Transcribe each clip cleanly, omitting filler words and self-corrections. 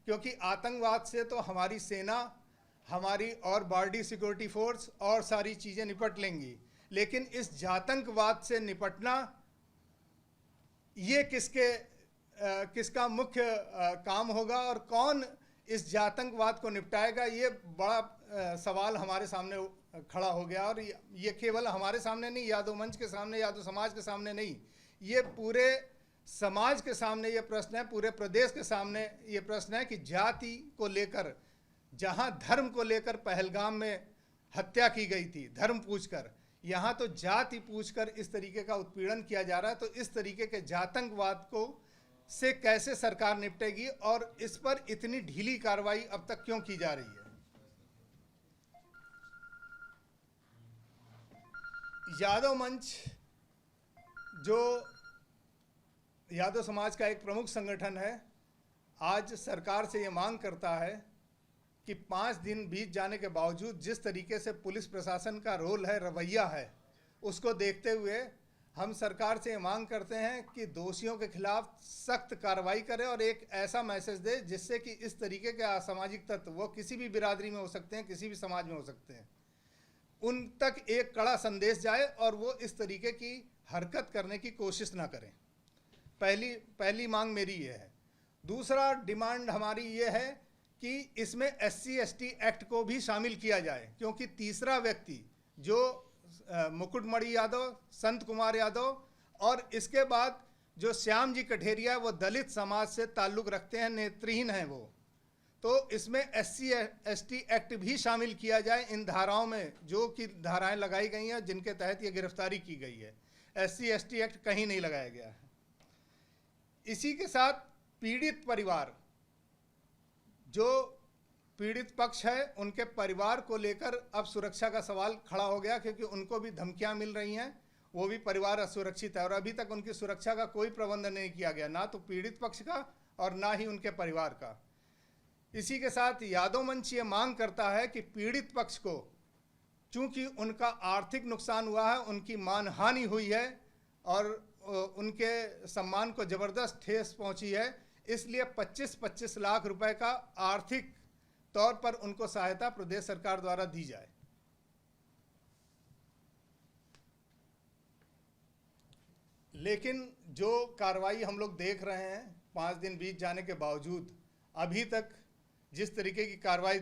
क्योंकि आतंकवाद से तो हमारी सेना, हमारी और बॉर्डर सिक्योरिटी फोर्स और सारी चीज़ें निपट लेंगी, लेकिन इस जातंकवाद से निपटना ये किसका मुख्य काम होगा और कौन इस जातंकवाद को निपटाएगा, ये बड़ा सवाल हमारे सामने खड़ा हो गया। और ये केवल हमारे सामने नहीं, यादव मंच के सामने, यादव समाज के सामने नहीं, ये पूरे समाज के सामने ये प्रश्न है, पूरे प्रदेश के सामने ये प्रश्न है कि जाति को लेकर, जहां धर्म को लेकर पहलगाम में हत्या की गई थी धर्म पूछकर, यहाँ तो जाति पूछकर इस तरीके का उत्पीड़न किया जा रहा है। तो इस तरीके के जातंकवाद को से कैसे सरकार निपटेगी और इस पर इतनी ढीली कार्रवाई अब तक क्यों की जा रही है? यादव मंच, जो यादव समाज का एक प्रमुख संगठन है, आज सरकार से ये मांग करता है कि 5 दिन बीत जाने के बावजूद जिस तरीके से पुलिस प्रशासन का रोल है, रवैया है, उसको देखते हुए हम सरकार से ये मांग करते हैं कि दोषियों के खिलाफ सख्त कार्रवाई करें और एक ऐसा मैसेज दे जिससे कि इस तरीके के असामाजिक तत्व, वो किसी भी बिरादरी में हो सकते हैं, किसी भी समाज में हो सकते हैं, उन तक एक कड़ा संदेश जाए और वो इस तरीके की हरकत करने की कोशिश ना करें। पहली मांग मेरी ये है। दूसरा डिमांड हमारी ये है कि इसमें SC/ST एक्ट को भी शामिल किया जाए, क्योंकि तीसरा व्यक्ति जो मुकुटमणि यादव, संत कुमार यादव और इसके बाद जो श्याम जी कठेरिया, वो दलित समाज से ताल्लुक़ रखते हैं, नेत्रहीन हैं वो, तो इसमें SC/ST एक्ट भी शामिल किया जाए इन धाराओं में, जो कि धाराएं लगाई गई हैं जिनके तहत ये गिरफ्तारी की गई है। SC/ST एक्ट कहीं नहीं लगाया गया है। इसी के साथ पीड़ित परिवार, जो पीड़ित पक्ष है, उनके परिवार को लेकर अब सुरक्षा का सवाल खड़ा हो गया, क्योंकि उनको भी धमकियां मिल रही हैं, वो भी परिवार असुरक्षित है और अभी तक उनकी सुरक्षा का कोई प्रबंध नहीं किया गया, ना तो पीड़ित पक्ष का और ना ही उनके परिवार का। इसी के साथ यादव मंच ये मांग करता है कि पीड़ित पक्ष को, चूंकि उनका आर्थिक नुकसान हुआ है, उनकी मानहानि हुई है और उनके सम्मान को ज़बरदस्त ठेस पहुंची है, इसलिए 25-25 लाख रुपए का आर्थिक तौर पर उनको सहायता प्रदेश सरकार द्वारा दी जाए। लेकिन जो कार्रवाई हम लोग देख रहे हैं 5 दिन बीत जाने के बावजूद, अभी तक जिस तरीके की कार्रवाई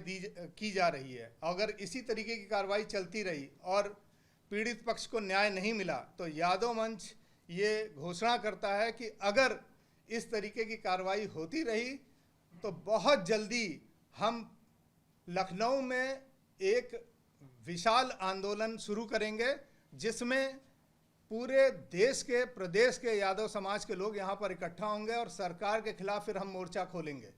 की जा रही है, अगर इसी तरीके की कार्रवाई चलती रही और पीड़ित पक्ष को न्याय नहीं मिला, तो यादव मंच ये घोषणा करता है कि अगर इस तरीके की कार्रवाई होती रही तो बहुत जल्दी हम लखनऊ में एक विशाल आंदोलन शुरू करेंगे, जिसमें पूरे देश के, प्रदेश के यादव समाज के लोग यहाँ पर इकट्ठा होंगे और सरकार के खिलाफ फिर हम मोर्चा खोलेंगे।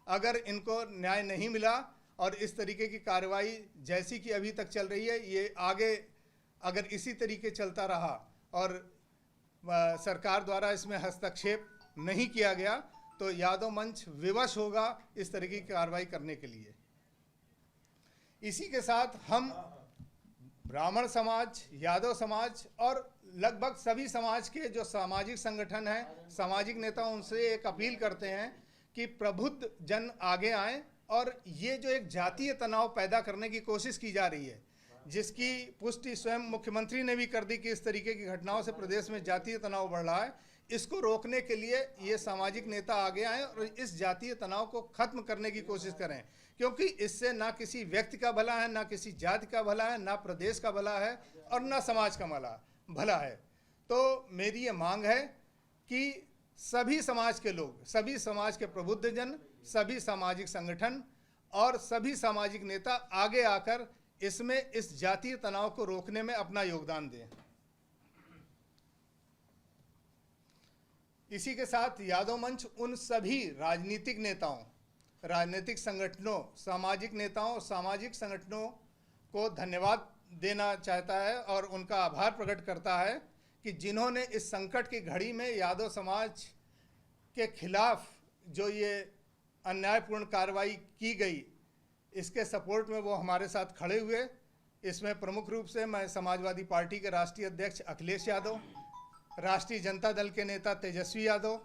अगर इनको न्याय नहीं मिला और इस तरीके की कार्रवाई जैसी कि अभी तक चल रही है, ये आगे अगर इसी तरीके चलता रहा और सरकार द्वारा इसमें हस्तक्षेप नहीं किया गया, तो यादव मंच विवश होगा इस तरीके की कार्रवाई करने के लिए। इसी के साथ हम ब्राह्मण समाज, यादव समाज और लगभग सभी समाज के जो सामाजिक संगठन हैं, सामाजिक नेता, उनसे एक अपील करते हैं कि प्रबुद्ध जन आगे आएं और ये जो एक जातीय तनाव पैदा करने की कोशिश की जा रही है, जिसकी पुष्टि स्वयं मुख्यमंत्री ने भी कर दी कि इस तरीके की घटनाओं से प्रदेश में जातीय तनाव बढ़ रहा है, इसको रोकने के लिए ये सामाजिक नेता आगे आएं और इस जातीय तनाव को खत्म करने की कोशिश करें, क्योंकि इससे ना किसी व्यक्ति का भला है, ना किसी जाति का भला है, ना प्रदेश का भला है और ना समाज का भला है। तो मेरी ये मांग है कि सभी समाज के लोग, सभी समाज के प्रबुद्ध जन, सभी सामाजिक संगठन और सभी सामाजिक नेता आगे आकर इसमें इस जातीय तनाव को रोकने में अपना योगदान दें। इसी के साथ यादव मंच उन सभी राजनीतिक नेताओं, राजनीतिक संगठनों, सामाजिक नेताओं, सामाजिक संगठनों को धन्यवाद देना चाहता है और उनका आभार प्रकट करता है कि जिन्होंने इस संकट की घड़ी में यादव समाज के खिलाफ जो ये अन्यायपूर्ण कार्रवाई की गई, इसके सपोर्ट में वो हमारे साथ खड़े हुए। इसमें प्रमुख रूप से मैं समाजवादी पार्टी के राष्ट्रीय अध्यक्ष अखिलेश यादव, राष्ट्रीय जनता दल के नेता तेजस्वी यादव,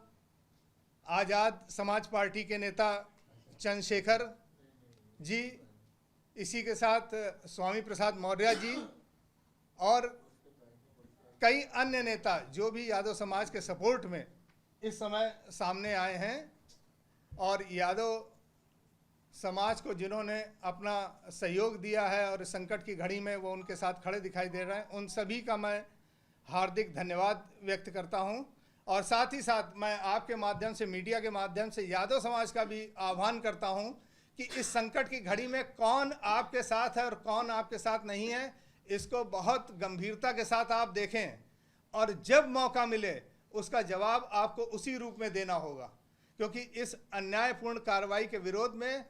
आज़ाद समाज पार्टी के नेता चंद्रशेखर जी, इसी के साथ स्वामी प्रसाद मौर्य जी और कई अन्य नेता जो भी यादव समाज के सपोर्ट में इस समय सामने आए हैं और यादव समाज को जिन्होंने अपना सहयोग दिया है और संकट की घड़ी में वो उनके साथ खड़े दिखाई दे रहे हैं, उन सभी का मैं हार्दिक धन्यवाद व्यक्त करता हूं। और साथ ही साथ मैं आपके माध्यम से, मीडिया के माध्यम से यादव समाज का भी आह्वान करता हूं कि इस संकट की घड़ी में कौन आपके साथ है और कौन आपके साथ नहीं है, इसको बहुत गंभीरता के साथ आप देखें और जब मौका मिले उसका जवाब आपको उसी रूप में देना होगा, क्योंकि इस अन्यायपूर्ण कार्रवाई के विरोध में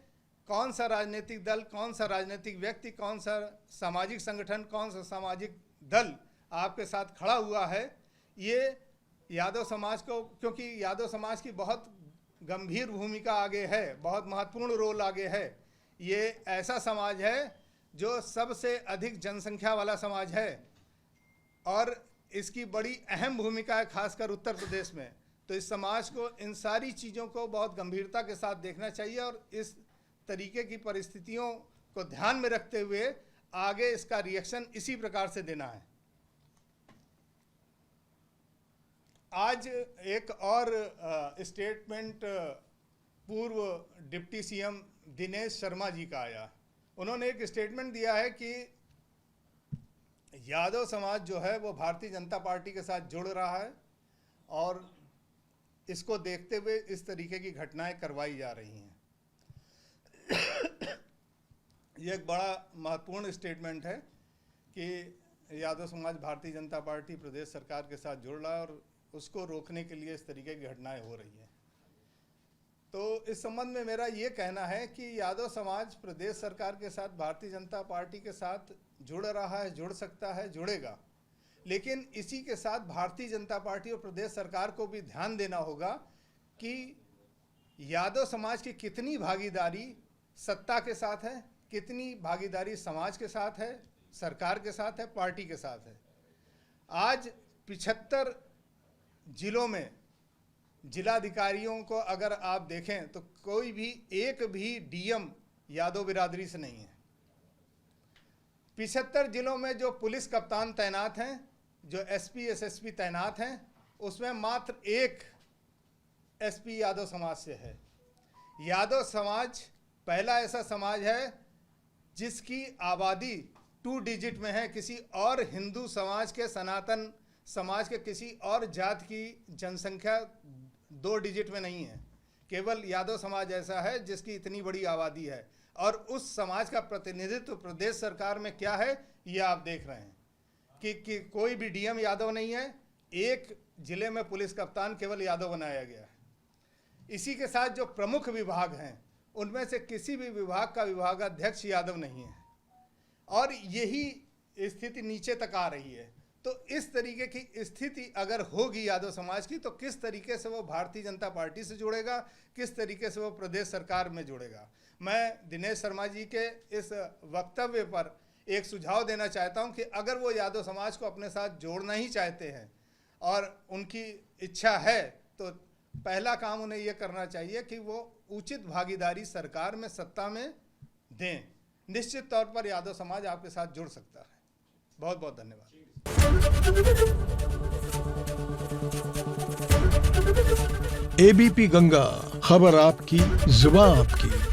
कौन सा राजनीतिक दल, कौन सा राजनीतिक व्यक्ति, कौन सा सामाजिक संगठन, कौन सा सामाजिक दल आपके साथ खड़ा हुआ है, ये यादव समाज को, क्योंकि यादव समाज की बहुत गंभीर भूमिका आगे है, बहुत महत्वपूर्ण रोल आगे है। ये ऐसा समाज है जो सबसे अधिक जनसंख्या वाला समाज है और इसकी बड़ी अहम भूमिका है, खासकर उत्तर प्रदेश में। तो इस समाज को इन सारी चीज़ों को बहुत गंभीरता के साथ देखना चाहिए और इस तरीके की परिस्थितियों को ध्यान में रखते हुए आगे इसका रिएक्शन इसी प्रकार से देना है। आज एक और स्टेटमेंट पूर्व डिप्टी सीएम दिनेश शर्मा जी का आया। उन्होंने एक स्टेटमेंट दिया है कि यादव समाज जो है वो भारतीय जनता पार्टी के साथ जुड़ रहा है और इसको देखते हुए इस तरीके की घटनाएं करवाई जा रही हैं। ये एक बड़ा महत्वपूर्ण स्टेटमेंट है कि यादव समाज भारतीय जनता पार्टी प्रदेश सरकार के साथ जुड़ रहा है और उसको रोकने के लिए इस तरीके की घटनाएं हो रही हैं। तो इस संबंध में मेरा ये कहना है कि यादव समाज प्रदेश सरकार के साथ, भारतीय जनता पार्टी के साथ जुड़ रहा है, जुड़ सकता है, जुड़ेगा, लेकिन इसी के साथ भारतीय जनता पार्टी और प्रदेश सरकार को भी ध्यान देना होगा कि यादव समाज की कितनी भागीदारी सत्ता के साथ है, कितनी भागीदारी समाज के साथ है, सरकार के साथ है, पार्टी के साथ है। आज 75 जिलों में जिलाधिकारियों को अगर आप देखें तो कोई भी एक भी डीएम यादव बिरादरी से नहीं है। 75 जिलों में जो पुलिस कप्तान तैनात हैं, जो एसपी एसएसपी तैनात हैं, उसमें मात्र एक एसपी यादव समाज से है। यादव समाज पहला ऐसा समाज है जिसकी आबादी 2 डिजिट में है। किसी और हिंदू समाज के, सनातन समाज के किसी और जात की जनसंख्या 2 डिजिट में नहीं है। केवल यादव समाज ऐसा है जिसकी इतनी बड़ी आबादी है और उस समाज का प्रतिनिधित्व प्रदेश सरकार में क्या है ये आप देख रहे हैं कि कोई भी डीएम यादव नहीं है, एक जिले में पुलिस कप्तान केवल यादव बनाया गया है। इसी के साथ जो प्रमुख विभाग हैं उनमें से किसी भी विभाग का विभागाध्यक्ष यादव नहीं है और यही स्थिति नीचे तक आ रही है। तो इस तरीके की स्थिति अगर होगी यादव समाज की, तो किस तरीके से वो भारतीय जनता पार्टी से जुड़ेगा, किस तरीके से वो प्रदेश सरकार में जुड़ेगा। मैं दिनेश शर्मा जी के इस वक्तव्य पर एक सुझाव देना चाहता हूं कि अगर वो यादव समाज को अपने साथ जोड़ना ही चाहते हैं और उनकी इच्छा है, तो पहला काम उन्हें ये करना चाहिए कि वो उचित भागीदारी सरकार में, सत्ता में दें। निश्चित तौर पर यादव समाज आपके साथ जुड़ सकता है। बहुत बहुत धन्यवाद। एबीपी गंगा, खबर आपकी, जुबान आपकी।